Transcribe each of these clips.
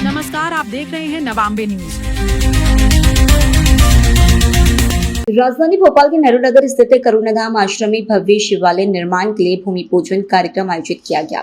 नमस्कार, आप देख रहे हैं नवांबे न्यूज। राजधानी भोपाल के नेहरू नगर स्थित करुणाधाम आश्रम में भव्य शिवालय निर्माण के लिए भूमि पूजन कार्यक्रम आयोजित किया गया।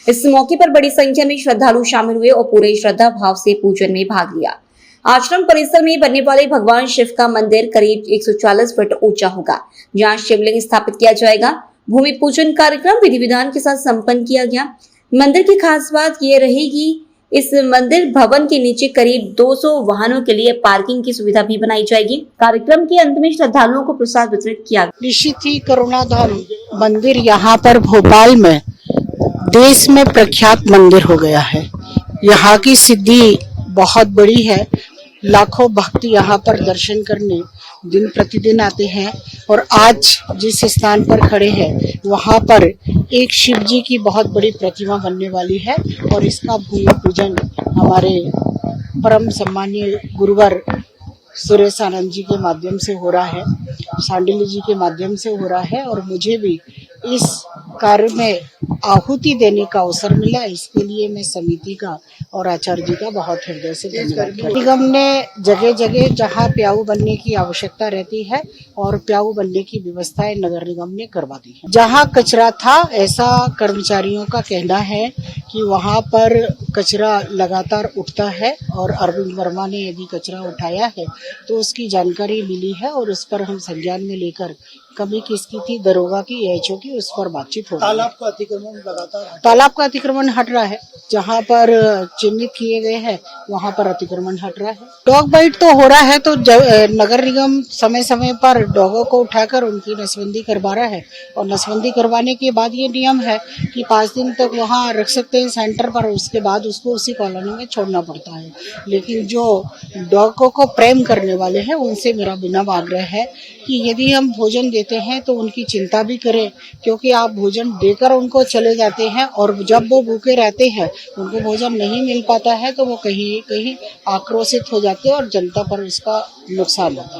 इस मौके पर बड़ी संख्या में श्रद्धालु शामिल हुए और पूरे श्रद्धा भाव से पूजन में भाग लिया। आश्रम परिसर में बनने वाले भगवान शिव का मंदिर करीब 140 फीट ऊंचा होगा, जहां शिवलिंग स्थापित किया जाएगा। भूमि पूजन कार्यक्रम विधि विधान के साथ संपन्न किया गया। मंदिर की खास बात ये रहेगी, इस मंदिर भवन के नीचे करीब 200 वाहनों के लिए पार्किंग की सुविधा भी बनाई जाएगी। कार्यक्रम के अंत में श्रद्धालुओं को प्रसाद वितरित किया गया। निश्चित ही करुणाधाम मंदिर यहाँ पर भोपाल में देश में प्रख्यात मंदिर हो गया है। यहाँ की सिद्धि बहुत बड़ी है। लाखों भक्त यहाँ पर दर्शन करने दिन प्रतिदिन आते हैं और आज जिस स्थान पर खड़े हैं वहाँ पर एक शिव जी की बहुत बड़ी प्रतिमा बनने वाली है और इसका भूमि पूजन हमारे परम सम्मानीय गुरुवर सुरेश आनंद जी के माध्यम से हो रहा है, सांडिल्य जी के माध्यम से हो रहा है और मुझे भी इस कार्य में आहुति देने का अवसर मिला। इसके लिए मैं समिति का और आचार्य जी का बहुत हृदय से धन्यवाद। निगम ने जगह जगह जहाँ प्याऊ बनने की आवश्यकता रहती है और प्याऊ बनने की व्यवस्थाएं नगर निगम ने करवा दी है। जहाँ कचरा था, ऐसा कर्मचारियों का कहना है कि वहाँ पर कचरा लगातार उठता है और अरविंद वर्मा ने यदि कचरा उठाया है तो उसकी जानकारी मिली है और उस पर हम संज्ञान में लेकर कमी किसकी थी, दरोगा की, एएचओ की, उस पर बातचीत हो रही है। तालाब का अतिक्रमण लगातार तालाब का अतिक्रमण हट रहा है, जहाँ पर चिन्हित किए गए हैं वहाँ पर अतिक्रमण हट रहा है। डॉग बाइट तो हो रहा है तो नगर निगम समय समय पर डॉगों को उठाकर उनकी नसबंदी करवा रहा है और नसबंदी करवाने के बाद ये नियम है कि 5 दिन तक वहाँ रख सकते हैं सेंटर पर, उसके बाद उसको उसी कॉलोनी में छोड़ना पड़ता है। लेकिन जो डॉगों को प्रेम करने वाले हैं उनसे मेरा विनम्र आग्रह है कि यदि हम भोजन देते हैं तो उनकी चिंता भी करें, क्योंकि आप भोजन देकर उनको चले जाते हैं और जब वो भूखे रहते हैं उनको भोजन नहीं मिल पाता है तो वो कहीं कहीं आक्रोशित हो जाते हैं और जनता पर उसका नुकसान होता है।